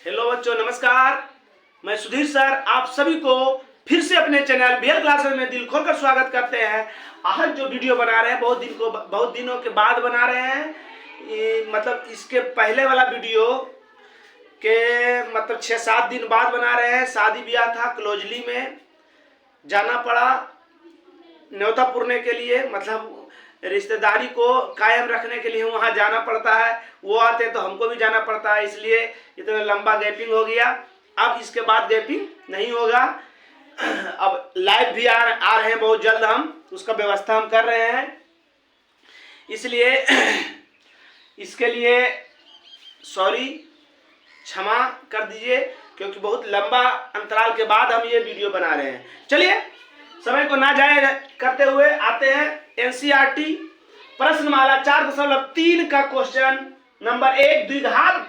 Hello बच्चों, नमस्कार। मैं सुधीर सर आप सभी को फिर से अपने चैनल BL क्लासेस में दिल खोलकर स्वागत करते हैं। आज जो वीडियो बना रहे हैं बहुत दिनों के बाद बना रहे हैं। मतलब इसके पहले वाला वीडियो के 6-7 दिन बाद बना रहे हैं। शादी ब्याह था, क्लोजली में जाना पड़ा न्योता पुरने के लिए, मतलब रिश्तेदारी को कायम रखने के लिए वहाँ जाना पड़ता है। वो आते तो हमको भी जाना पड़ता है, इसलिए इतना लंबा गैपिंग हो गया। अब इसके बाद गैपिंग नहीं होगा। अब लाइव भी आ रहे हैं बहुत जल्द, हम उसका व्यवस्था हम कर रहे हैं। इसलिए इसके लिए सॉरी, क्षमा कर दीजिए, क्योंकि बहुत लंबा अंतराल के बाद हम ये वीडियो बना रहे हैं। चलिए समय को ना जाया करते हुए आते हैं NCERT प्रश्नमाला 4.3 का क्वेश्चन नंबर 1। द्विघात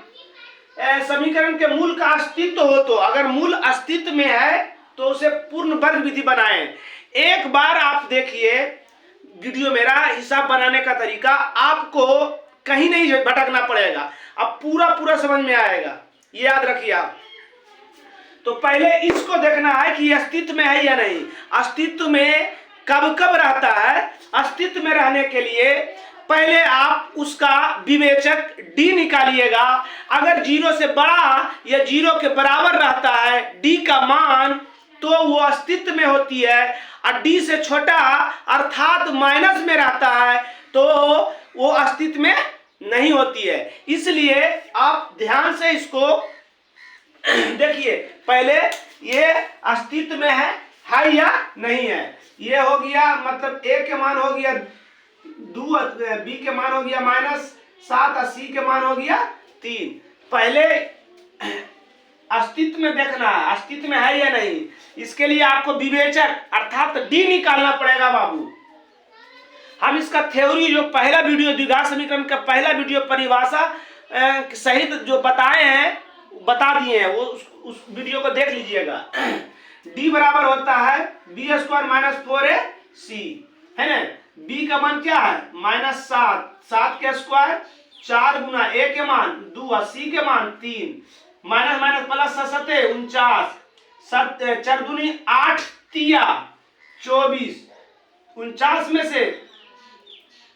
समीकरण के मूल का अस्तित्व हो तो, अगर मूल अस्तित्व में है तो उसे पूर्ण वर्ग विधि बनाएं। एक बार आप देखिए वीडियो, मेरा हिसाब बनाने का तरीका आपको कहीं नहीं भटकना पड़ेगा, अब पूरा समझ में आएगा, ये याद रखिए आप। तो पहले इसको देखना है कि अस्तित्व में है या नहीं। अस्तित्व में कब रहता है। अस्तित्व में रहने के लिए पहले आप उसका विवेचक D निकालिएगा। अगर 0 से बड़ा या 0 के बराबर रहता है D का मान, तो वो अस्तित्व में होती है। और D से छोटा अर्थात माइनस में रहता है तो वो अस्तित्व में नहीं होती है। इसलिए आप ध्यान से इसको देखिए, पहले ये अस्तित्व में है या नहीं है। ये हो गया, मतलब A के मान हो गया 2, B के मान हो गया -7 और C के मान हो गया 3। पहले अस्तित्व में देखना है, अस्तित्व में है या नहीं। इसके लिए आपको विवेचक अर्थात D निकालना पड़ेगा बाबू। हम इसका थ्योरी, जो पहला वीडियो द्विघात समीकरण का पहला वीडियो परिभाषा सहित जो बताए हैं, बता दिए हैं, वो उस वीडियो को देख लीजिएगा। D बराबर होता है B² - 4AC, है ना। B का मान क्या है -7 के स्क्वायर 4 गुना A के मान 2 और C के मान 3, माइनस प्लस 7 49, 4 दूनी 8 तिया 24, 49 में से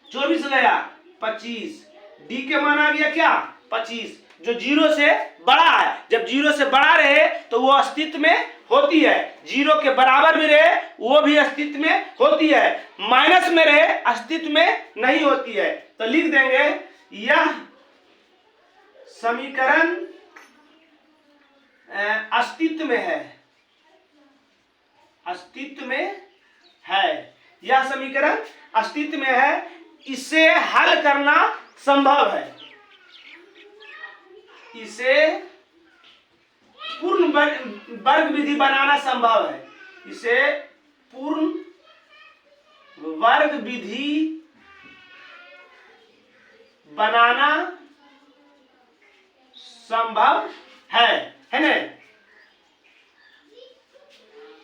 24 गया 25। D के मान आ गया क्या 25, जो 0 से बड़ा है। जब 0 से बड़ा रहे तो वो अस्तित्व में होती है, 0 के बराबर भी रहे वो भी अस्तित्व में होती है, माइनस में रहे अस्तित्व में नहीं होती है। तो लिख देंगे यह समीकरण अस्तित्व में है, अस्तित्व में है। यह समीकरण अस्तित्व में है, इसे हल करना संभव है, इसे पूर्ण वर्ग विधि बनाना संभव है, इसे पूर्ण वर्ग विधि बनाना संभव है ना।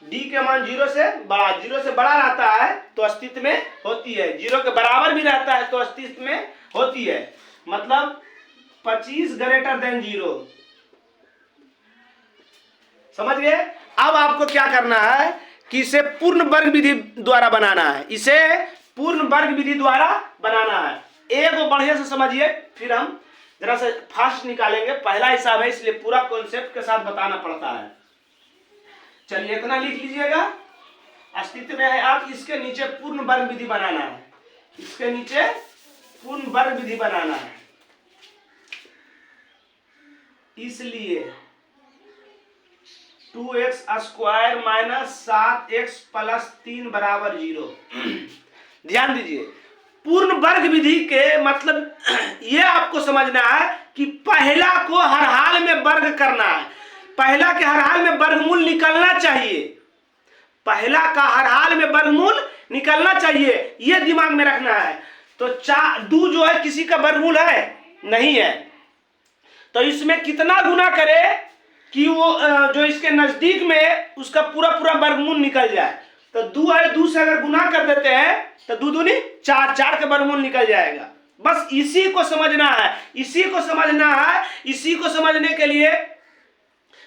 D के मान 0 से बड़ा रहता है तो अस्तित्व में होती है, 0 के बराबर भी रहता है तो अस्तित्व में होती है। मतलब 25 > 0, समझ गए। अब आपको क्या करना है कि इसे पूर्ण वर्ग विधि द्वारा बनाना है, इसे पूर्ण वर्ग विधि द्वारा बनाना है। एक को बढ़िया से समझिए, फिर हम जरा से फास्ट निकालेंगे। पहला हिसाब है इसलिए पूरा कॉन्सेप्ट के साथ बताना पड़ता है। चलिए इतना लिख लीजिएगा, अस्तित्व में है। आप इसके नीचे पूर्ण वर्ग विधि बनाना है, इसके नीचे पूर्ण वर्ग विधि बनाना है। इसलिए 2x² - 7x + 3 = 0। ध्यान दीजिए, पूर्ण वर्ग विधि के मतलब ये आपको समझना है कि पहला को हर हाल में वर्ग करना है, पहला के हर हाल में वर्गमूल निकलना चाहिए, पहला का हर हाल में वर्गमूल निकलना चाहिए, ये दिमाग में रखना है। तो 2 जो है किसी का वर्गमूल है नहीं है, तो इसमें कितना गुना करे कि वो जो इसके नजदीक में उसका पूरा वर्गमूल निकल जाए। तो 2 है, 2 से अगर गुना कर देते हैं तो 2 दूनी 4, 4 का वर्गमूल निकल जाएगा। बस इसी को समझना है, इसी को समझना है। इसी को समझने के लिए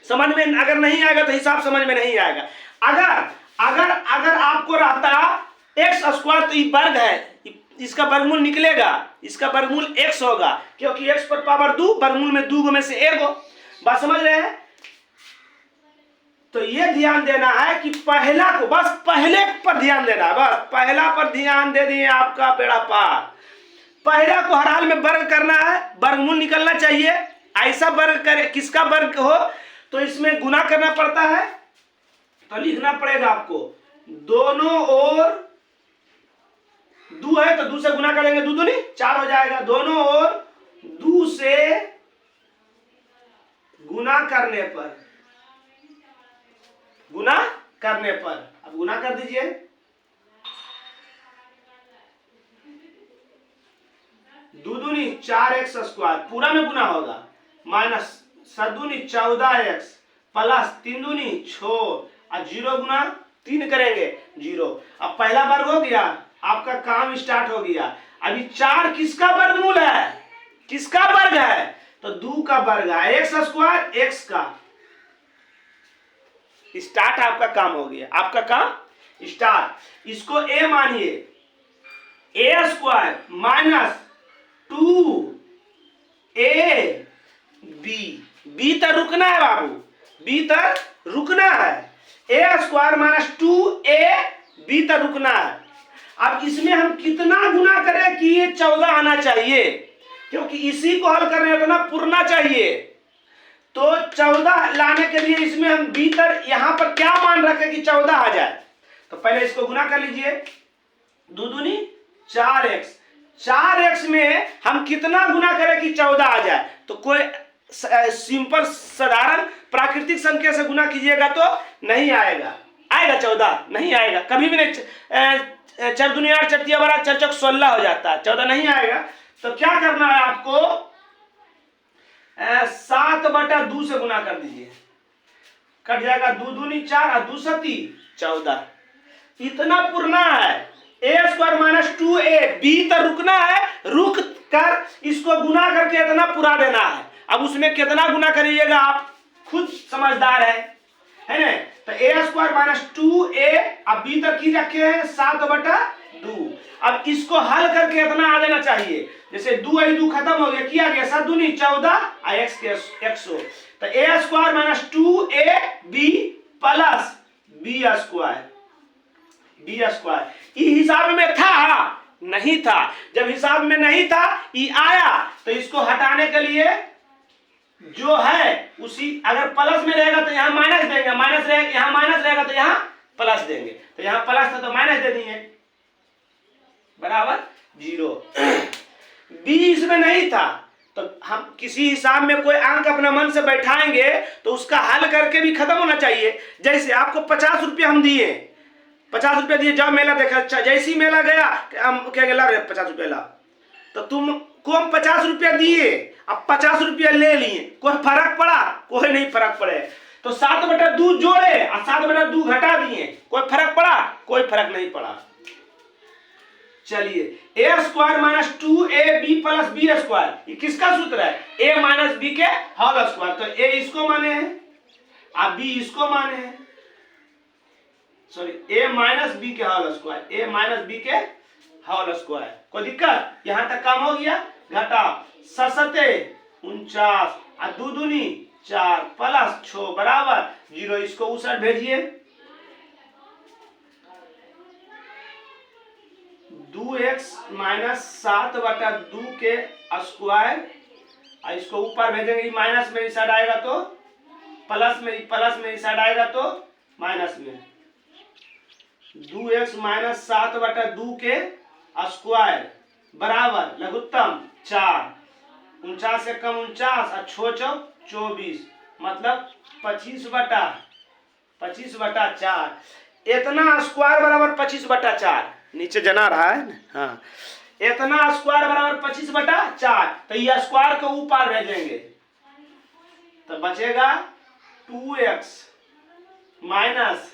समझ में अगर नहीं आएगा तो हिसाब समझ में नहीं आएगा। अगर अगर अगर आपको रहता एक्स स्क्वायर तो ये वर्ग है, इसका वर्गमूल निकलेगा, इसका वर्गमूल x होगा, क्योंकि x पर पावर 2, वर्गमूल में 2 में से 1 हो। बात समझ रहे हैं? तो ये ध्यान देना है कि पहला को, बस पहले पर ध्यान देना है, बस पहला पर ध्यान दे दिए आपका बेड़ा पार। पहला को हर हाल में वर्ग करना है, वर्गमूल निकलना चाहिए। ऐसा वर्ग करे, किसका वर्ग हो तो इसमें गुना करना पड़ता है, तो लिखना पड़ेगा आपको दोनों ओर 2 है तो 2 से गुना करेंगे, 2 दूनी 4 हो जाएगा। दोनों ओर 2 से गुना करने पर, गुना करने पर, अब गुना कर दीजिए। दो दूनी 4x स्क्वायर पूरा में गुना होगा, माइनस 7 दूनी 14x प्लस 3 दूनी 6 और 0 गुना 3 करेंगे 0। अब पहला वर्ग हो गया, आपका काम स्टार्ट हो गया। अभी 4 किसका वर्गमूल है, किसका वर्ग है तो 2 का वर्ग है, एक्स स्क्वायर x का। स्टार्ट आपका काम हो गया, आपका काम स्टार्ट। इसको a मानिए, a square minus 2ab, b तक रुकना है बाबू, b तक रुकना है। a स्क्वायर माइनस 2ab तक रुकना है। अब इसमें हम कितना गुना करें कि ये 14 आना चाहिए, क्योंकि इसी को हल करने तो ना पुरना चाहिए। तो 14 लाने के लिए इसमें हम भीतर यहां पर क्या मान रखें कि 14 आ जाए। तो पहले इसको गुना कर लीजिए, 2 दूनी 4x, 4x में हम कितना गुना करें कि 14 आ जाए। तो कोई सिंपल साधारण प्राकृतिक संख्या से गुना कीजिएगा तो नहीं आएगा, आएगा 14 नहीं आएगा कभी भी नहीं। 4 दूनी 8, 4 तिया 12, 4 चौक 16 हो जाता है, 14 नहीं आएगा। तो क्या करना है आपको, 7/2 से गुना कर दीजिए, कट जाएगा 2 दूनी 4 और 2 सती 14। इतना पुरना है। a स्क्वायर माइनस 2ab तक रुकना है, रुक कर इसको गुना करके इतना पुरा देना है। अब उसमें कितना गुना करिएगा आप खुद समझदार है ना। तो a स्क्वायर माइनस 2a अब b तक की रखे हैं 7/2। अब इसको हल करके इतना आ जाना चाहिए, जैसे 2 खत्म हो गया, किया गया 7 दूनी 14 और x के 100। तो a square minus 2ab plus b square, ये हिसाब में था नहीं था। जब हिसाब में नहीं था ये आया तो इसको हटाने के लिए जो है उसी, अगर प्लस में रहेगा तो यहाँ माइनस देंगे, माइनस रहेगा यहाँ माइनस रहेगा तो यहाँ प्लस देंगे। तो यहाँ प्लस था तो माइनस दे दिए, बराबर 0। b इसमें नहीं था तो हम किसी हिसाब में कोई अंक अपना मन से बैठाएंगे तो उसका हल करके भी खत्म होना चाहिए। जैसे आपको 50 रुपये हम दिए, 50 रुपये दिए, जाओ मेला देखा, जैसी मेला गया हम क्या गया 50 रुपये ला, तो तुमको हम 50 रुपया दिए, अब 50 रुपया ले लिए, कोई फर्क पड़ा? कोई नहीं फर्क पड़े। तो 7/2 जोड़े और 7/2 घटा दिए, कोई फर्क पड़ा? कोई फर्क नहीं पड़ा। चलिए a square minus 2ab plus b square, ये किसका सूत्र है? a माइनस b के होल स्क्वायर। तो a इसको माने हैं और b इसको माने हैं, सॉरी a माइनस b के whole square, a minus b के होल स्क्वायर। कोई दिक्कत? यहां तक काम हो गया। घटा 7 49 और 2 दूनी 4 प्लस 6 बराबर 0। इसको उस साइड भेजिए, 2x माइनस 7/2 के स्क्वायर, और इसको ऊपर भेजेंगे, माइनस में इस साइड आएगा तो प्लस में, इस साइड आएगा तो माइनस में। 2x माइनस 7/2 के स्क्वायर बराबर लघुत्तम 4, 49 से कम 49 और 6 चौक 24, मतलब 25/4। इतना स्क्वायर बराबर 25/4, नीचे जना रहा है ना, हाँ, इतना स्क्वायर बराबर 25/4। तो ये स्क्वायर को ऊपर भेजेंगे तो बचेगा 2x माइनस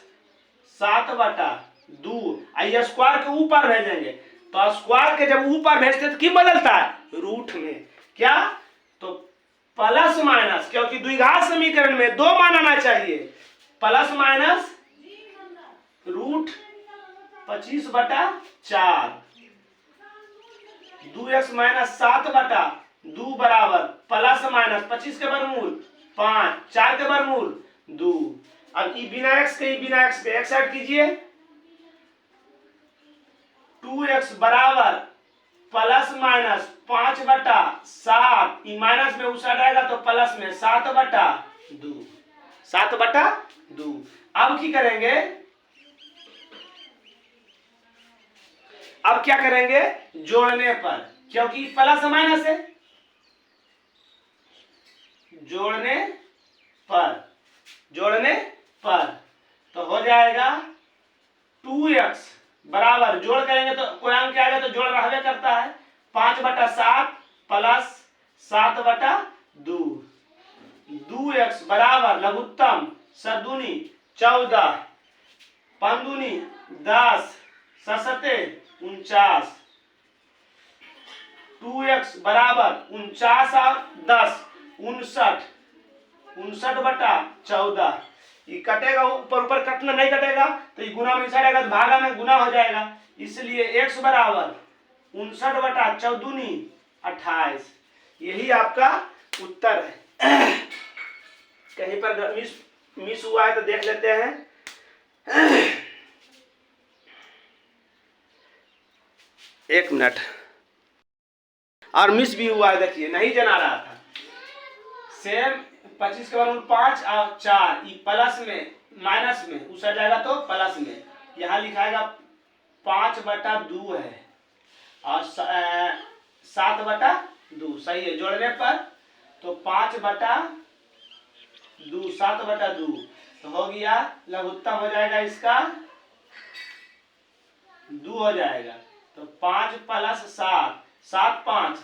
7/2, ये स्क्वायर के ऊपर भेजेंगे। तो स्क्वायर के जब ऊपर भेजते तो क्यों बदलता है? रूट में। क्या? तो प्लस माइनस, क्योंकि द्विघात समीकरण में 2 मान आना चाहिए, प्लस माइनस √25/4, 2x माइनस 7/2 बराबर प्लस माइनस 25 के वर्गमूल 5, 4 के वर्गमूल 2। अब ई बिना x के एक साइड कीजिए, 2x बराबर प्लस माइनस 5/7, ई माइनस में उस साइड आएगा तो प्लस में 7/2, 7/2। अब की करेंगे, अब क्या करेंगे, जोड़ने पर, क्योंकि प्लस माइनस है, जोड़ने पर तो हो जाएगा 2x बराबर, जोड़ करेंगे तो कोई अंक आएगा तो जोड़ रहबे करता है, 5/7 प्लस 7/2, 2x बराबर लघुत्तम सदुनी 14, पंदुनी 10, ससते 49, 2x बराबर 49 और 10 59/14, ये कटेगा, ऊपर कटना नहीं कटेगा तो ये गुना में आएगा तो भागा में गुना हो जाएगा, इसलिए x बराबर 59/14 28। यही आपका उत्तर है। कहीं पर मिस हुआ है तो देख लेते हैं। एक मिनट, और मिस भी हुआ है, देखिए नहीं जना रहा था, सेम 25 के वर्गमूल 5 और 4, ये प्लस में माइनस में उस जाएगा तो प्लस में, यहाँ लिखाएगा 5/2 है और 7/2, सही है, जोड़ने पर तो 5/2 7/2 तो हो गया, लघुत्तम हो जाएगा इसका 2 हो जाएगा, तो 5 + 7, 7 5,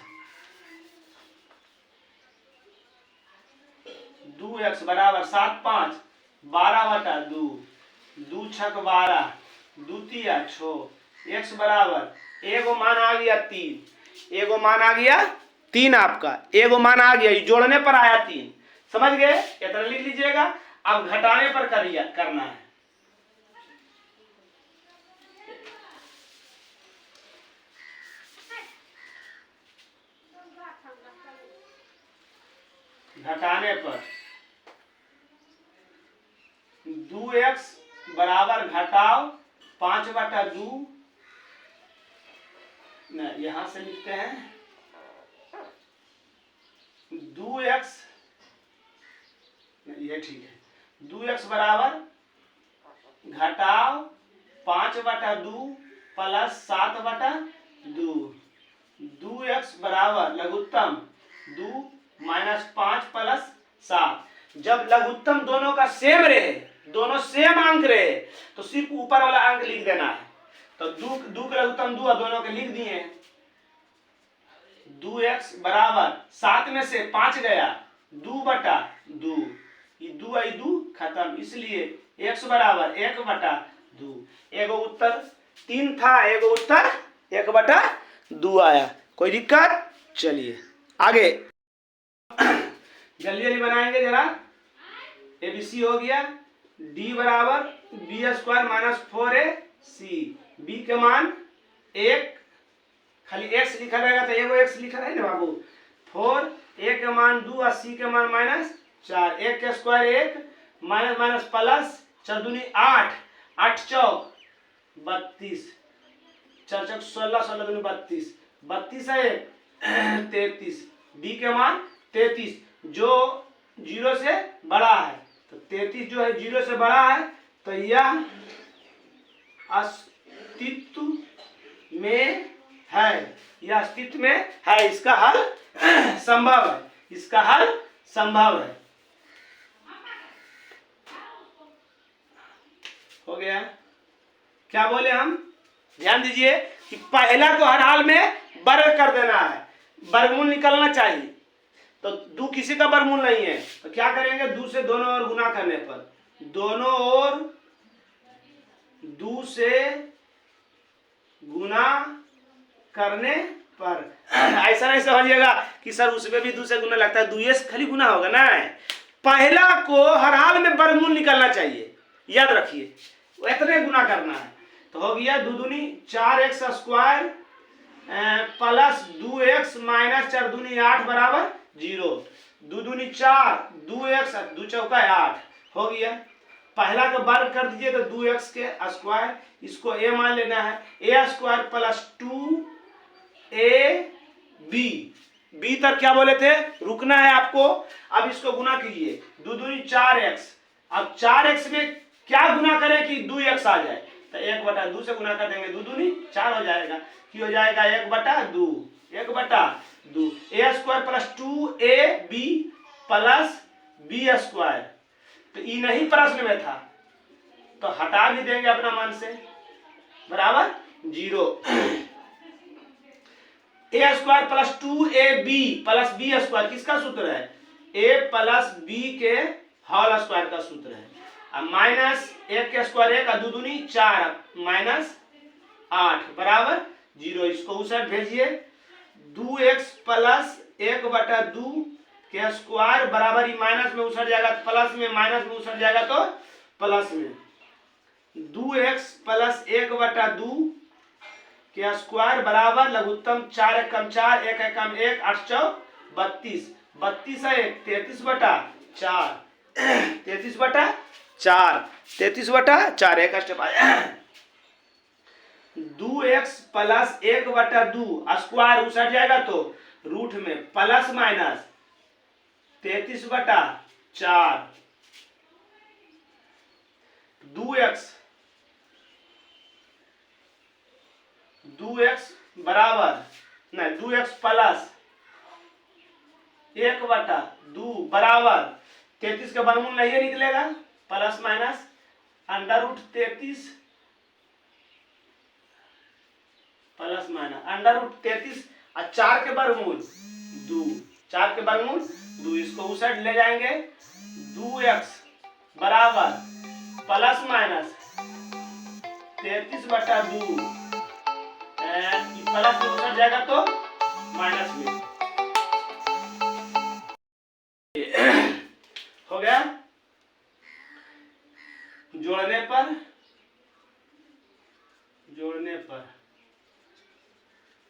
2x बराबर 7 5 12/2, 2 6 12, 2 3 6, x बराबर एगो मान आ गया 3, एगो मान आ गया 3, आपका एगो मान आ गया, जोड़ने पर आया 3, समझ गए, इतना लिख लीजिएगा। अब घटाने पर करना है, घटाने पर 2x बराबर घटाओ 5/2, यहां से लिखते हैं 2x, ये ठीक है, 2x बराबर घटाओ 5/2 प्लस 7/2, 2x बराबर लघुत्तम 2 माइनस 5 प्लस 7। जब लघुत्तम दोनों का सेम रहे, दोनों सेम अंक रहे, तो सिर्फ ऊपर वाला अंक लिख देना है, तो 2 का लघुत्तम 2 दोनों के लिख दिए, 2x बराबर 7 में से 5 गया 2/2, ये 2 खत्म, इसलिए x बराबर 1/2। एगो उत्तर 3 था, एगो उत्तर 1/2 आया, कोई दिक्कत, चलिए आगे जल्दी जल्दी बनाएंगे जरा। ABC हो गया, D बराबर B² - 4AC, B के मान 1, खाली x लिखा रहेगा तो एगो x लिखा रहे ना बाबू, 4, A के मान 2 और C के मान -4, 1 के स्क्वायर 1 माइनस प्लस 4 दूनी 8, 8 चौक 32, 4 चौक 16, 16 दूनी 32, 32 है 33, D के मान 33, जो 0 से बड़ा है, तो 33 जो है 0 से बड़ा है, तो यह अस्तित्व में है, यह अस्तित्व में है, इसका हल संभव है, इसका हल संभव है। हो गया, क्या बोले हम, ध्यान दीजिए कि पहला को हर हाल में वर्ग कर देना है, वर्गमूल निकलना चाहिए, तो 2 किसी का वर्गमूल नहीं है, तो क्या करेंगे, 2 से दोनों ओर गुना करने पर, दोनों ओर 2 से गुना करने पर ऐसा नहीं समझिएगा कि सर उसमें भी 2 से गुना लगता है, 2 से खाली गुना होगा ना। पहला को हर हाल में वर्गमूल निकलना चाहिए, याद रखिए, इतने गुना करना है। तो हो गया 2 दूनी 4x square plus 2x minus 4 दूनी 8 बराबर 0। 2 दूनी 4, 2x 2 चौका 8 हो गया। पहला का वर्ग कर दीजिए तो 2x के स्क्वायर, इसको a मान लेना है, a square plus 2ab, b तक क्या बोले थे, रुकना है आपको। अब इसको गुना कीजिए, 2 दूनी 4x, अब 4x में क्या गुना करें कि 2x आ जाए, तो 1/2 से गुना कर देंगे, 2 दूनी 4 हो जाएगा, कि हो जाएगा 1/2, 1/2 a square plus 2ab plus b square. तो ये नहीं प्रश्न में था तो हटा भी देंगे अपना मन से, बराबर 0। a square plus 2ab plus b square किसका सूत्र है, a प्लस b के होल स्क्वायर का सूत्र है। अब माइनस 1 के स्क्वायर 1 और 2 दूनी 4 माइनस 8 बराबर 0। इसको उस साइड भेजिए, 2x प्लस 1/2 के स्क्वायर बराबर ही माइनस में उसट जाएगा तो प्लस में, माइनस में उसट जाएगा तो प्लस में, 2x प्लस 1/2 के स्क्वायर बराबर लघुत्तम 4 × 4 1 × 1 8 चौक 32, 32 है 33/4, 33/4 एक स्टेप आया। 2x प्लस 1/2 स्क्वायर उसट जाएगा तो रूट में प्लस माइनस 33/4, 2x बराबर नहीं 2x प्लस 1/2 बराबर 33 का वर्गमूल नहीं निकलेगा, प्लस माइनस √33 प्लस माइनस √33 और 4 के वर्गमूल 2, 4 के वर्गमूल 2, इसको उस साइड ले जाएंगे, 2x बराबर प्लस माइनस 33/2 प्लस में उतर जाएगा तो माइनस में हो गया। जोड़ने पर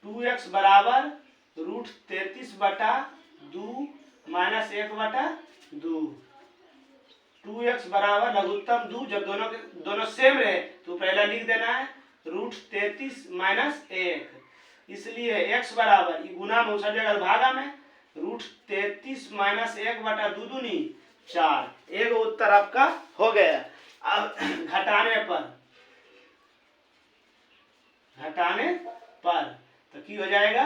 2x बराबर √33/2 माइनस 1/2, 2x बराबर लघुत्तम 2, जब दोनों सेम रहे तो पहला लिख देना है √33 माइनस 1, इसलिए x बराबर गुना में उसट जाएगा भागा में, √33 माइनस 1/2 दूनी 4, एक उत्तर आपका हो गया। अब घटाने पर तो की हो जाएगा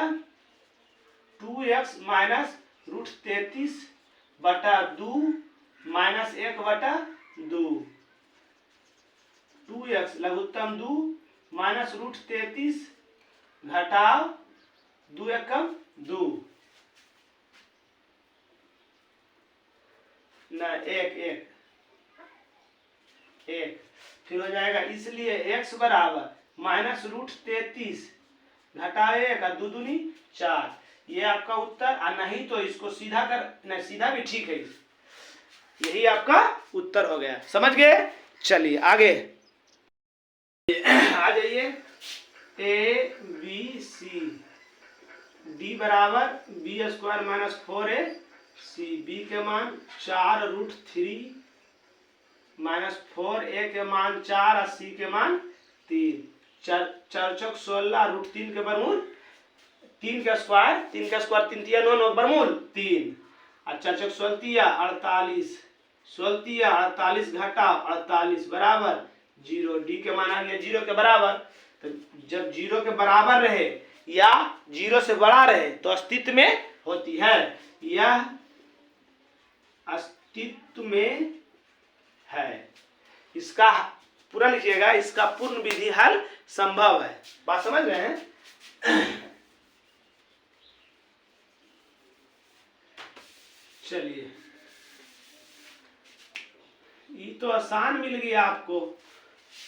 2x minus √33/2 minus 1/2, 2x लघुत्तम 2 minus √33 घटाव 2 एकम 2 ना 1 फिर हो जाएगा, इसलिए x बराबर माइनस √33 घटाव 1 और 2 दूनी 4, ये आपका उत्तर। और नहीं तो इसको सीधा कर, नहीं सीधा भी ठीक है, यही आपका उत्तर हो गया, समझ गए। चलिए आगे आ जाइए, ABC D बराबर b square minus 4ac, b के मान 4√3 माइनस 4, a के मान 4 और c के मान 3, 4 चौक 16 √3 के वर्गमूल 3 के स्क्वायर 3 3 9 वर्गमूल 3 और 4 चौक 16 48 घटा 48 बराबर 0, डी के मान आ गया 0 के बराबर। तो जब 0 के बराबर रहे या 0 से बड़ा रहे तो अस्तित्व में होती है, यह अस्तित्व में है। इसका पूरा लिखिएगा, इसका पूर्ण विधि हल संभव है, बात समझ रहे हैं। चलिए ये तो आसान मिल गया आपको,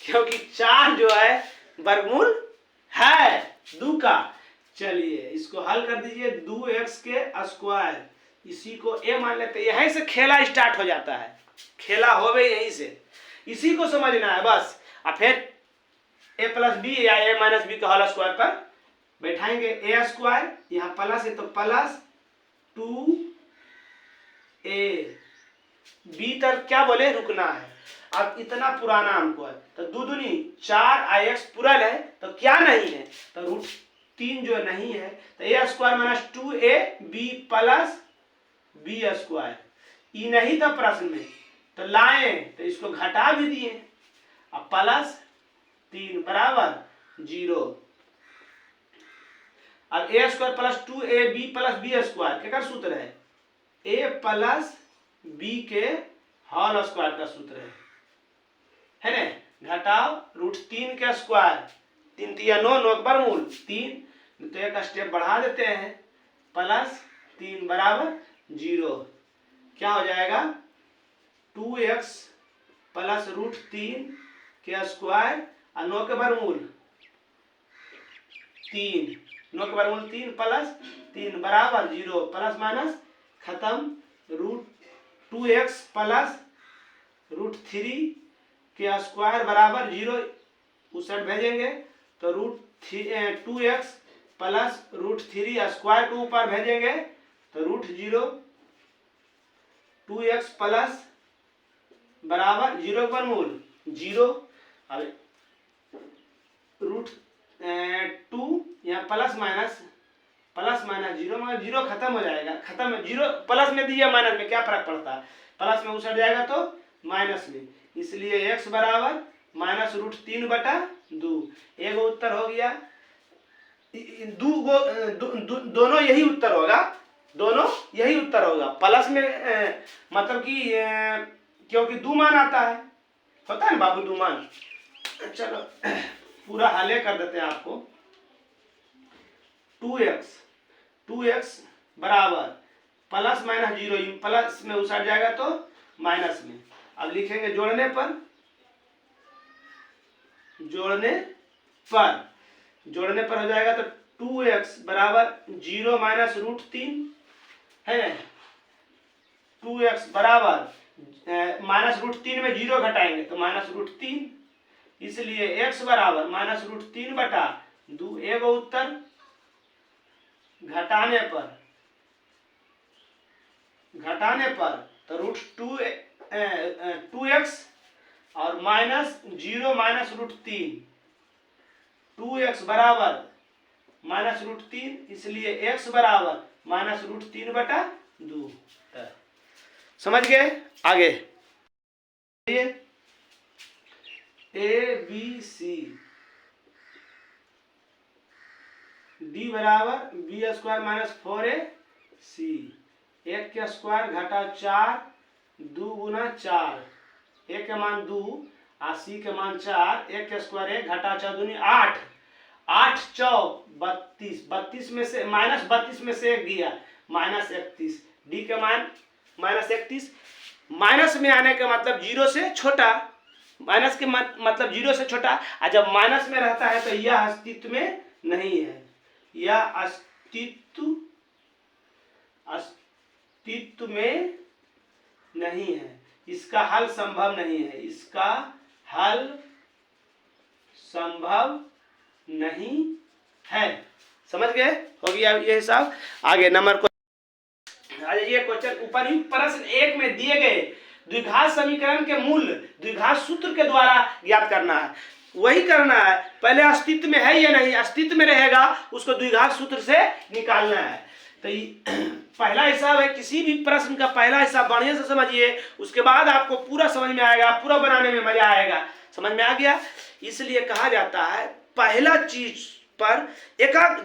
क्योंकि 4 जो है वर्गमूल है 2 का, चलिए इसको हल कर दीजिए, 2x के स्क्वायर, इसी को a मान लेते हैं। यहीं से खेला स्टार्ट हो जाता है, खेला हो गई यहीं से, इसी को समझना है बस। और फिर a प्लस बी या a माइनस बी का होल स्क्वायर पर बैठाएंगे, a स्क्वायर, यहाँ प्लस है तो प्लस 2a, b तक क्या बोले रुकना है। अब इतना पुराना हमको है तो 2 दूनी 4 ix पूरल है तो क्या नहीं है, तो √3 जो नहीं है तो a square minus 2ab plus B square, ई नहीं था प्रश्न में तो लाए तो इसको घटा भी दिए, अब प्लस 3 बराबर 0। अब a square plus 2ab plus B square क्या सूत्र है, a प्लस b के होल स्क्वायर का सूत्र है ना, घटाओ √3 के स्क्वायर, 3 3 9 9 के वर्गमूल 3, तो एक स्टेप बढ़ा देते हैं, प्लस 3 बराबर 0। क्या हो जाएगा 2x प्लस √3 के स्क्वायर और 9 के वर्गमूल 3, 9 के वर्गमूल 3 प्लस 3 बराबर 0, प्लस माइनस खत्म, √2x प्लस √3 के स्क्वायर बराबर 0, उस साइड भेजेंगे तो √2x प्लस √3 स्क्वायर के ऊपर भेजेंगे तो √0, 2x प्लस बराबर 0 के वर्गमूल 0, अब √2 यहाँ प्लस माइनस 0 मगर 0 खत्म हो जाएगा, खत्म है 0, प्लस में दिया माइनस में क्या फर्क पड़ता है, प्लस में उछट जाएगा तो माइनस में, इसलिए x बराबर माइनस √3/2। एक उत्तर हो गया, दोनों यही उत्तर होगा, दोनों यही उत्तर होगा। प्लस में मतलब कि क्योंकि 2 मान आता है, होता है ना बाबू 2 मान। चलो पूरा हल कर देते हैं आपको, 2x बराबर प्लस माइनस 0, प्लस में उछट जाएगा तो माइनस में, अब लिखेंगे जोड़ने पर हो जाएगा तो 2x बराबर 0 माइनस √3 है, 2x बराबर माइनस √3 में 0 घटाएंगे तो माइनस √3, इसलिए x बराबर माइनस √3/2। एक उत्तर घटाने पर तो √2x और माइनस 0 माइनस √3, 2x बराबर माइनस √3, इसलिए x बराबर माइनस √3/2। समझ गए? आगे ABC, D बराबर b स्क्वायर माइनस 4ac, 1 के स्क्वायर घटा 4, 2 गुना 4, 1 के मान 2 और c के मान 4, 1 के स्क्वायर 1 घटा 4 दूनी 8, 8 चौक 32, 32 में से माइनस 32 में से 1 गया माइनस 31, d के मान माइनस 31, माइनस में आने का मतलब 0 से छोटा, माइनस के मतलब 0 से छोटा, और जब माइनस में रहता है तो यह अस्तित्व में नहीं है, यह अस्तित्व में नहीं है, इसका हल संभव नहीं है, इसका हल संभव नहीं है। समझ गए? हो गया ये हिसाब। आगे नंबर को आ जाइए, क्वेश्चन उपयुक्त प्रश्न 1 में दिए गए द्विघात समीकरण के मूल द्विघात सूत्र के द्वारा ज्ञात करना है। वही करना है, पहले अस्तित्व में है या नहीं, अस्तित्व में रहेगा उसको द्विघात सूत्र से निकालना है। तो पहला हिसाब है, किसी भी प्रश्न का पहला हिसाब बढ़िया से समझिए, उसके बाद आपको पूरा समझ में आएगा, पूरा बनाने में मजा आएगा। समझ में आ गया? इसलिए कहा जाता है पहला चीज पर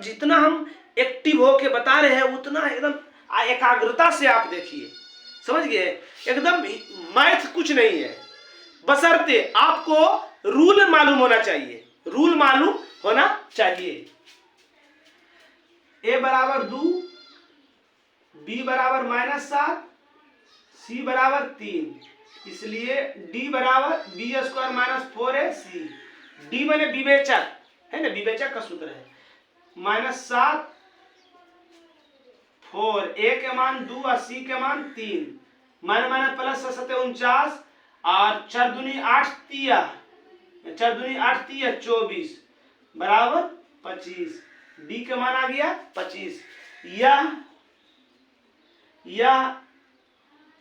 जितना हम एक्टिव होके बता रहे हैं उतना एकदम एकाग्रता से आप देखिए। समझ गए? एकदम मैथ कुछ नहीं है, बशर्ते आपको रूल मालूम होना चाहिए, रूल मालूम होना चाहिए। a बराबर 2, b बराबर -7, c बराबर 3, इसलिए d बराबर b square minus 4ac। d माने विवेचक है ना, विवेचक का सूत्र है, -7 4, ए के मान 2 और सी के मान 3, माइनस माइनस प्लस 49 और 4 दूनी 8 तिया 24 बराबर 25। डी का मान आ गया 25। यह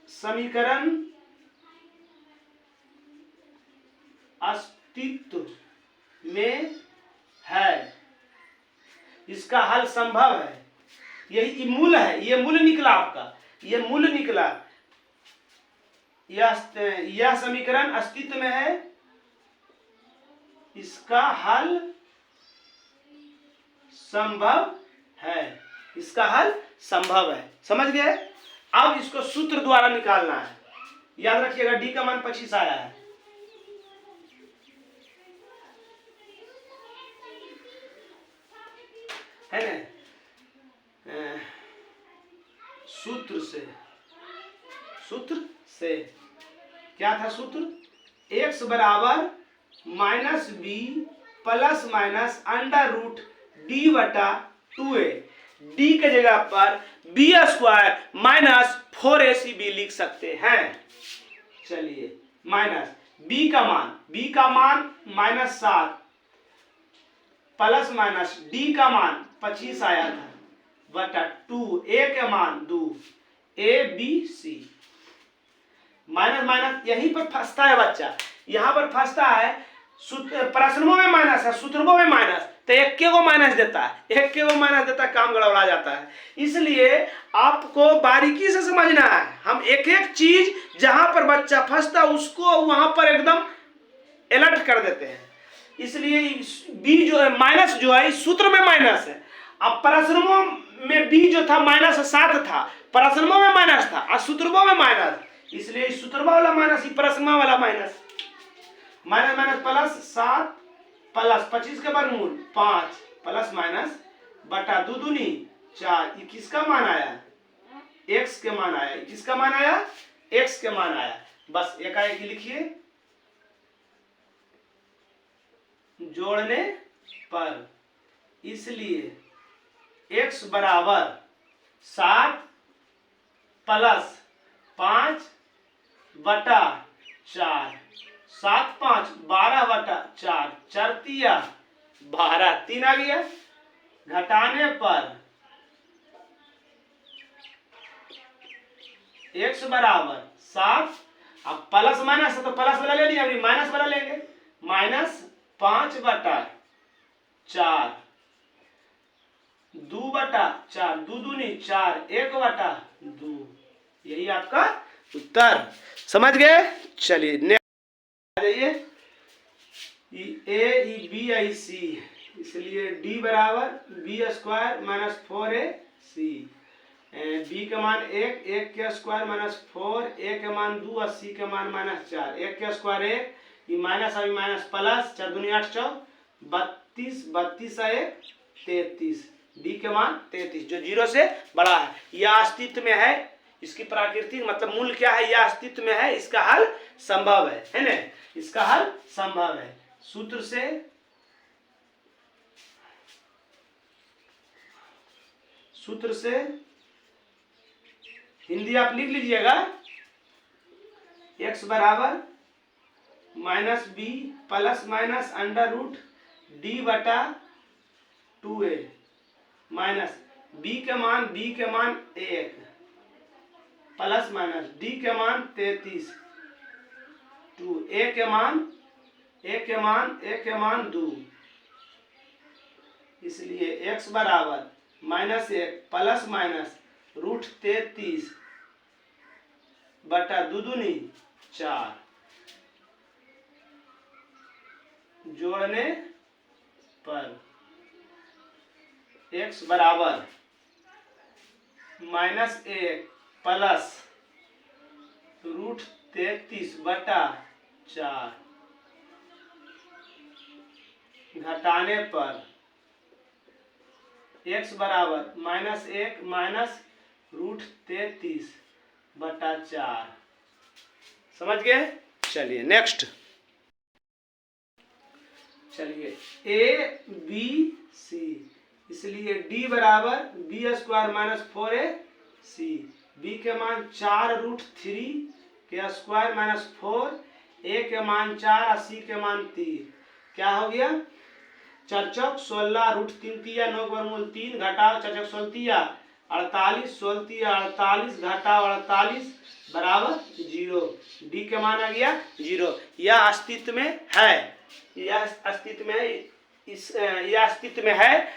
समीकरण अस्तित्व में है, इसका हल संभव है। यही मूल है, ये मूल निकला आपका, ये मूल निकला। यह समीकरण अस्तित्व में है, इसका हल संभव है, इसका हल संभव है। समझ गए? अब इसको सूत्र द्वारा निकालना है। याद रखिएगा डी का मान 25 आया है ना? सूत्र से क्या था सूत्र? x बराबर -b plus minus √d/2a। d के जगह पर b² माइनस 4ac लिख सकते हैं। चलिए माइनस b का मान -7 प्लस माइनस d का मान 25 आया था बटा 2, a के मान 2, ABC। माइनस माइनस यहीं पर फंसता है बच्चा, यहाँ पर फंसता है। प्रश्नों में माइनस है, सूत्रों में माइनस, तो एक को माइनस देता है, काम गड़बड़ा जाता है। इसलिए आपको बारीकी से समझना है। हम एक एक चीज जहां पर बच्चा फंसता है उसको वहां पर एकदम अलर्ट कर देते हैं। इसलिए बी जो है माइनस जो है सूत्र में माइनस है। अब प्रश्नों में बी जो था -7 था, प्रश्नों में माइनस था और सूत्रों में माइनस, इसलिए सूत्र वाला माइनस, प्रश्न वाला minus. Minus minus plus 7 plus 25 के वर्गमूल 5 प्लस माइनस बटा 2 दूनी 4। ये किसका मान आया? x के मान आया। किसका मान आया? x के मान आया। बस एकाएक लिखिए, जोड़ने पर। इसलिए x बराबर 7 प्लस 5 बटा 4, 7 5 12 बटा 4, 4 तिया 12, 3 आ गया। घटाने पर x बराबर 7, अब प्लस माइनस है तो प्लस वाला ले लिया, अभी माइनस वाला लेंगे। -5 बटा 4, 2 बटा 4, 2 दूनी 4, 1 बटा 2। यही आपका उत्तर। समझ गए? चलिए नेक्स्ट आ जाइए। ए बी आई सी, इसलिए डी बराबर b² माइनस 4ac। बी का मान 1, 1 के स्क्वायर माइनस 4, a के मान 2 और c के मान -4। 1 के स्क्वायर 1, ये माइनस अभी माइनस प्लस, 4 दूनी 8 4, 32, 32 और 1 33। डी के मान 33 जो 0 से बड़ा है। यह अस्तित्व में है, इसकी प्राकृतिक मतलब मूल क्या है? यह अस्तित्व में है, इसका हल संभव है ना? इसका हल संभव है। सूत्र से हिंदी आप लिख लीजिएगा। x बराबर -b plus minus √d/2a minus b के मान 1 प्लस माइनस d के मान 33, 2 a के मान 2। इसलिए x बराबर -1 प्लस माइनस √33 बटा 2 दूनी 4। जोड़ने पर x बराबर -1 प्लस √33 बटा 4 घटाने पर x बराबर -1 माइनस √33 बटा 4। समझ गए? चलिए नेक्स्ट। चलिए ए बी सी, इसलिए d बराबर B square minus 4ac। b के मान 4√3 के स्क्वायर माइनस 4, a के मान 4 और c के मान 3। क्या हो गया? 4 चौक 16 √3 तिया 9 वर्गमूल 3 घटाओ 4 चौक 16 तिया 48 16 तिया 48 घटाओ 48 बराबर 0। डी के मान आ गया 0। यह अस्तित्व में है, यह अस्तित्व में यह अस्तित्व में है।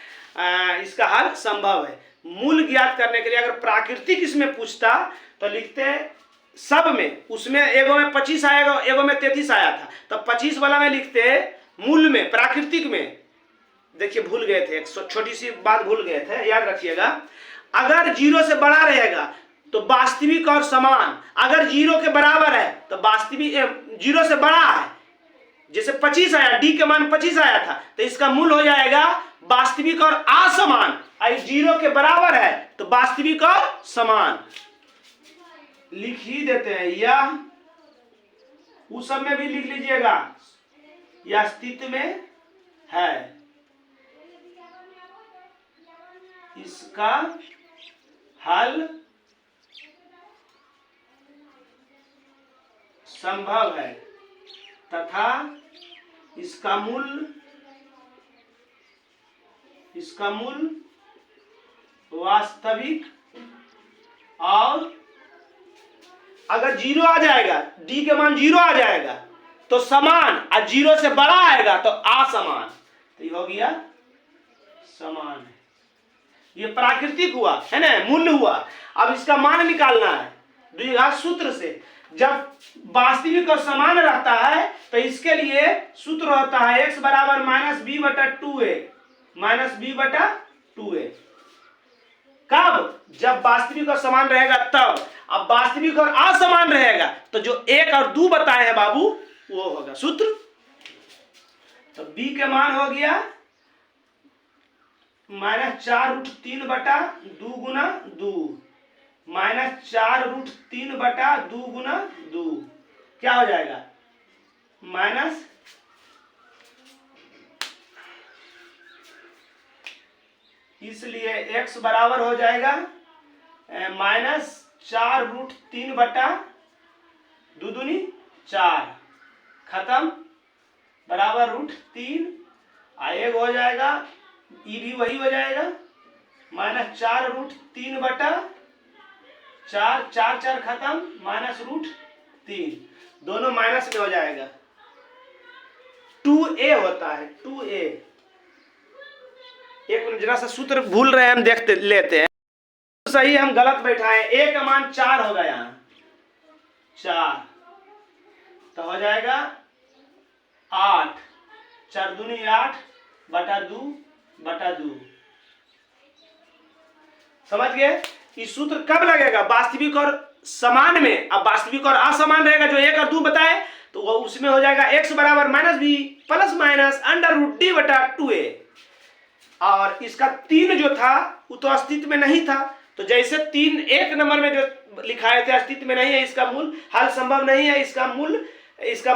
इसका हल संभव है। मूल ज्ञात करने के लिए अगर प्राकृतिक इसमें पूछता तो लिखते हैं सब में, उसमें एगो में 25 आएगा, एगो में 33 आया था, तो 25 वाला में लिखते मूल में प्राकृतिक में। देखिए भूल गए थे, एक छोटी सी बात भूल गए थे, याद रखिएगा। अगर 0 से बड़ा रहेगा तो वास्तविक और समान, अगर 0 के बराबर है तो वास्तविक 0 से बड़ा है। जैसे 25 आया, डी के मान 25 आया था, तो इसका मूल हो जाएगा वास्तविक और असमान। 0 के बराबर है तो वास्तविक और समान लिख ही देते हैं। यह उस सब में भी लिख लीजिएगा, यह अस्तित्व में है। इसका हल संभव है तथा इसका मूल वास्तविक और अगर 0 आ जाएगा, डी के मान 0 आ जाएगा तो समान, और 0 से बड़ा आएगा तो असमान, तो ये हो गया समान है। ये प्राकृतिक हुआ है ना, मूल्य हुआ। अब इसका मान निकालना है द्विघात सूत्र से। जब वास्तविक और समान रहता है तो इसके लिए सूत्र होता है x बराबर -b/2a, -b/2a। कब? जब वास्तविक और समान रहेगा तब। अब वास्तविक और असमान रहेगा तो जो 1 और 2 बताए हैं बाबू वो होगा सूत्र। तो b के मान हो गया -4√3/2 गुना 2, -4√3/2 गुना 2 क्या हो जाएगा? माइनस इसलिए x बराबर हो जाएगा -4√3/2 दूनी 4 खत्म बराबर √3 आएग हो जाएगा, ई भी वही हो जाएगा -4√3/4, 4 4 खत्म -√3, दोनों माइनस में हो जाएगा। 2a होता है 2a। एक मिनट, जरा सा सूत्र भूल रहे हैं, हम देखते लेते हैं। सही हम गलत बैठाए, a का मान 4 होगा, यहाँ 4 तो हो जाएगा 8, 4 दूनी 8/2/2। समझ गए? इस सूत्र कब लगेगा? वास्तविक और समान में। अब वास्तविक और असमान रहेगा, जो 1 और 2 बताए तो वो उसमें हो जाएगा x बराबर -b ± √d/2a। और इसका 3 जो था वो तो अस्तित्व में नहीं था, तो जैसे 3 1 नंबर में जो लिखाए थे अस्तित्व में नहीं है, इसका मूल हल संभव नहीं है, इसका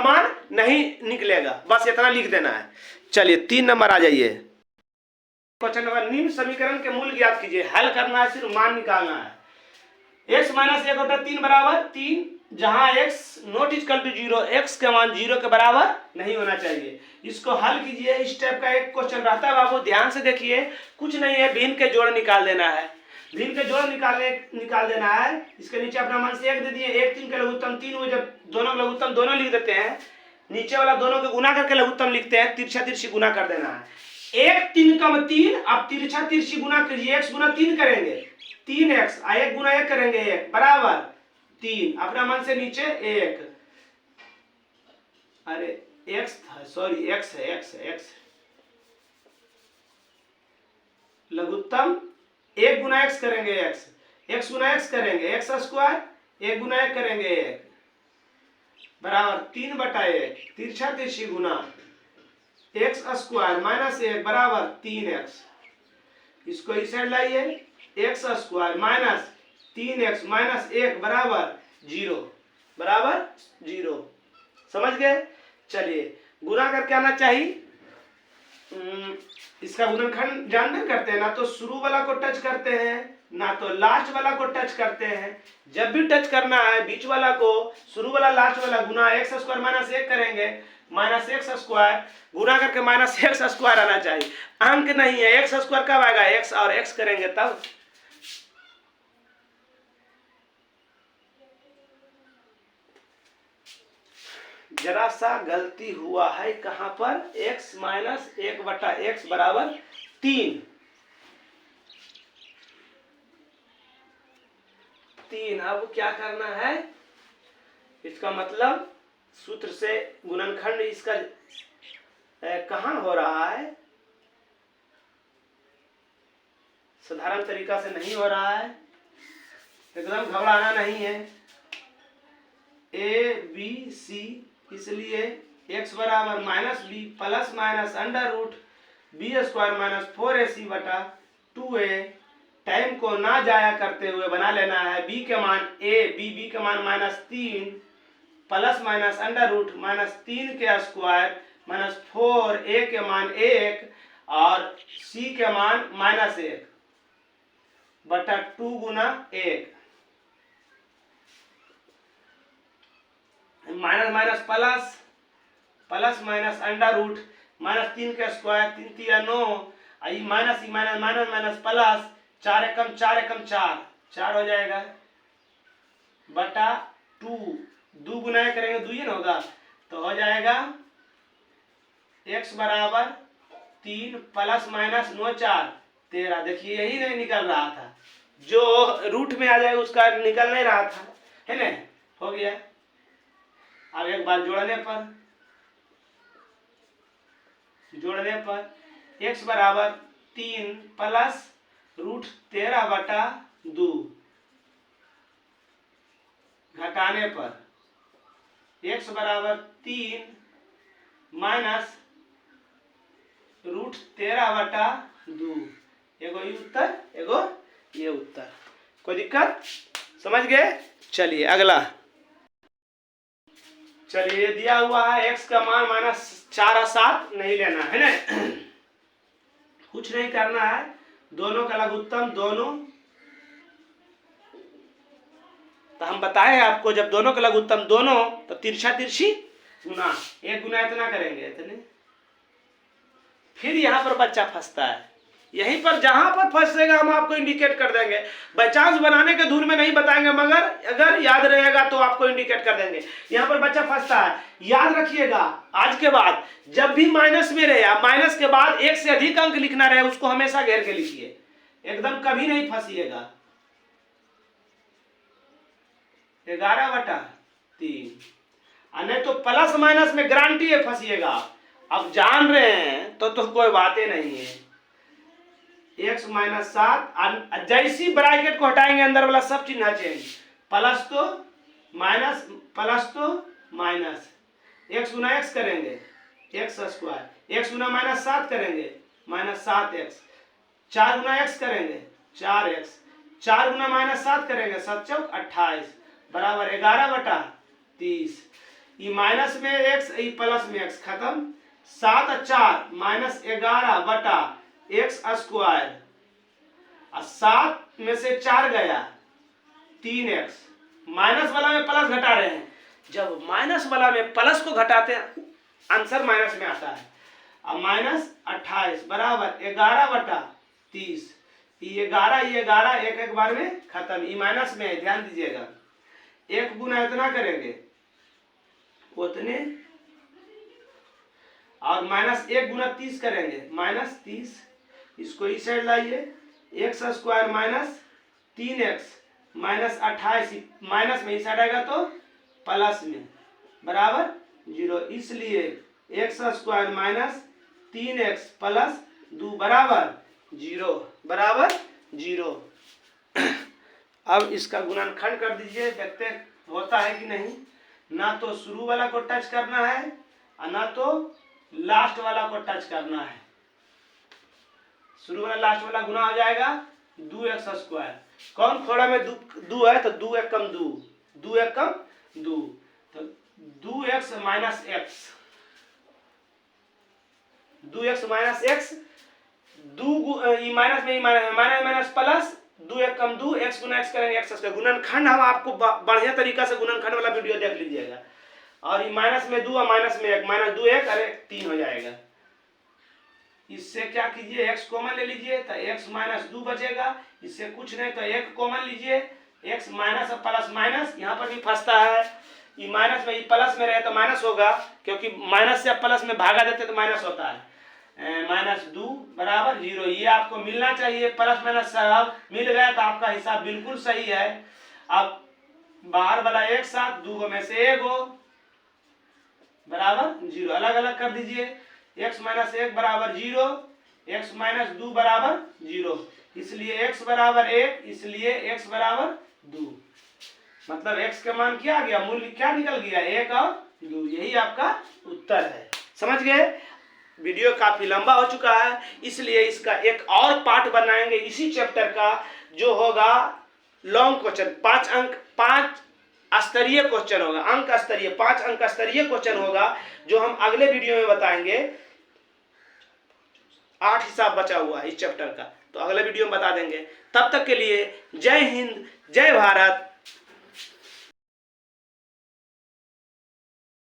मान नहीं निकलेगा। बस इतना लिख देना है। चलिए 3 नंबर आ जाइए। क्वेश्चन नंबर, निम्न समीकरण के मूल ज्ञात कीजिए। हल करना है, सिर्फ मान निकालना है। x - 1/3 बराबर 3, जहां x not equal to 0, x के मान 0 के बराबर नहीं होना चाहिए। इसको हल कीजिए। इस टाइप का एक क्वेश्चन रहता है बाबू, ध्यान से देखिए। कुछ नहीं है, भिन्न के जोड़ निकाल देना है। भिन्न के जोड़ निकाल देना है। इसके नीचे अपना मान से 1 दे दिए, 1 3 के लघुत्तम 3 हुए। जब दोनों के लघुत्तम दोनों लिख देते हैं, नीचे वाला दोनों के गुना करके लघुत्तम लिखते हैं, तिरछा तिरछी गुना कर देना है। 1 3 कम 3, अब तिरछा तिरछी गुना कीजिए। x गुना 3 करेंगे 3x, 1 गुना 1 करेंगे 1 बराबर 3, अपना मन से नीचे 1। अरे x था, सॉरी x है। लघुत्तम 1 गुना x करेंगे x गुना x करेंगे x², 1 गुना 1 करेंगे 1 बराबर 3/1, तिरछा तिरछी गुना x² -1 बराबर 3x। इसको इस साइड लाइए, x² -3x -1 बराबर 0 समझ गए? चलिए गुना करके आना चाहिए। इसका गुणनखंड जानते करते हैं, ना तो शुरू वाला को टच करते हैं ना तो लास्ट वाला को टच करते हैं। जब भी टच करना है बीच वाला को, शुरू वाला लास्ट वाला गुना एक्स स्क्वायर माइनस एक करेंगे, माइनस एक्स स्क्वायर गुना करके माइनस एक्स स्क्वायर आना चाहिए। अंक नहीं है, एक्स स्क्वायर कब आएगा, एक्स और एक्स करेंगे तब। जरा सा गलती हुआ है कहां पर, x माइनस एक बटा एक्स बराबर 3। अब क्या करना है, इसका मतलब सूत्र से गुणनखंड इसका कहां हो रहा है, साधारण तरीका से नहीं हो रहा है, एकदम घबराना नहीं है। ए बी सी, इसलिए x बराबर minus b plus minus under root b square minus 4ac बटा 2a। टाइम को ना जाया करते हुए बना लेना है। b के मान b के मान -3 प्लस माइनस अंडर रूट -3 के स्क्वायर माइनस 4a के मान 1 और c के मान -1 बटा 2 गुना 1, minus minus plus plus minus under root -3 के square 3 3 9, minus minus minus plus 4 एकम 4 हो जाएगा बटा 2, 2 गुना करेंगे 2 ही ना होगा, तो हो जाएगा x बराबर 3 प्लस माइनस 9 4 13। देखिए यही नहीं निकल रहा था, जो रूट में आ जाएगा उसका निकल नहीं रहा था, है ना, हो गया। अब एक बार जोड़ने पर x बराबर 3 प्लस रूट 13 बटा 2, घटाने पर x बराबर 3 माइनस रूट 13 बटा 2। एगो ये उत्तर, एगो ये उत्तर। कोई दिक्कत, समझ गए? चलिए अगला, चलिए दिया हुआ है x का मान -4 और 7 नहीं लेना है ना, कुछ नहीं करना है, दोनों का लघुत्तम दोनों, तो हम बताए आपको जब दोनों का लघुत्तम दोनों तो तिरछा तिरछी गुना, एक गुना इतना करेंगे इतने। फिर यहाँ पर बच्चा फंसता है, यहीं पर जहां पर फंसेगा हम आपको इंडिकेट कर देंगे। बाई चांस बनाने के धुन में नहीं बताएंगे, मगर अगर याद रहेगा तो आपको इंडिकेट कर देंगे। यहाँ पर बच्चा फंसता है, याद रखिएगा आज के बाद जब भी माइनस में रहे या माइनस के बाद एक से अधिक अंक लिखना रहे उसको हमेशा घेर के लिखिए, एकदम कभी नहीं फंसिएगा। 11/3, नहीं तो प्लस माइनस में गारंटी है फंसिएगा। अब जान रहे हैं तो कोई बातें नहीं है। x -7, जैसी ब्रैकेट को हटाएंगे अंदर वाला सब चिन्ह चेंज, प्लस तो माइनस, प्लस तो माइनस, x गुना x करेंगे x स्क्वायर, x गुना -7 करेंगे -7x, 4 गुना x करेंगे 4x, 4 गुना -7 करेंगे 7 चौक 28 बराबर 11/30। ये माइनस में x, ये प्लस में x, खत्म। 7 और 4 -11 बटा एक्स स्क्वायर, 7 में से 4 गया 3x, माइनस वाला में प्लस घटा रहे हैं, जब माइनस वाला में प्लस को घटाते हैं आंसर माइनस में आता है। अब -28 बराबर 11/30, ये 11 एक एक बार में खत्म, ये माइनस में है, ध्यान दीजिएगा। एक गुना इतना करेंगे उतने, और -1 गुना 30 करेंगे -30, इसको इस साइड लाइए, एक्स स्क्वायर -3x -28, माइनस में इस साइड आएगा तो प्लस में बराबर 0, इसलिए एक्स स्क्वायर -3x प्लस 2 बराबर 0। अब इसका गुणनखंड कर दीजिए, देखते होता है कि नहीं। ना तो शुरू वाला को टच करना है और ना तो लास्ट वाला को टच करना है। शुरू वाला लास्ट वाला गुना हो जाएगा 2x स्क्वायर, कौन खोड़ा में 2 है तो 2 एकम 2 एकम 2, तो 2x minus x, 2x minus x minus में माइनस माइनस प्लस, 2 1 कम 2, x गुना x करेंगे x स्क्वायर। गुणनखंड हम आपको बढ़िया तरीका से गुणनखंड वाला वीडियो देख लीजिएगा। और ये माइनस में 2 और माइनस में 1, माइनस 2 1 अरे 3 हो जाएगा। इससे क्या कीजिए, x कॉमन ले लीजिए तो x माइनस 2 बचेगा। इससे कुछ नहीं तो 1 कॉमन लीजिए, x माइनस और प्लस माइनस यहाँ पर भी फंसता है। ये माइनस में, ये प्लस में रहे तो माइनस होगा, क्योंकि माइनस से प्लस में भागा देते तो माइनस होता है। माइनस 2 बराबर 0। ये आपको मिलना चाहिए, प्लस माइनस सब मिल गया तो आपका हिसाब बिल्कुल सही है। अब बाहर वाला एक साथ 2 में से 1 हो बराबर 0, अलग अलग कर दीजिए। x माइनस 1 बराबर 0, x माइनस 2 बराबर 0, इसलिए x बराबर 1, इसलिए x बराबर 2। मतलब x का मान क्या आ गया, मूल्य क्या निकल गया, 1 और 2। यही आपका उत्तर है। समझ गए? वीडियो काफी लंबा हो चुका है, इसलिए इसका एक और पार्ट बनाएंगे इसी चैप्टर का, जो होगा लॉन्ग क्वेश्चन। 5 स्तरीय क्वेश्चन होगा, अंक स्तरीय 5 अंक स्तरीय क्वेश्चन होगा, जो हम अगले वीडियो में बताएंगे। 8 हिसाब बचा हुआ है इस चैप्टर का, तो अगले वीडियो में बता देंगे। तब तक के लिए जय हिंद, जय भारत।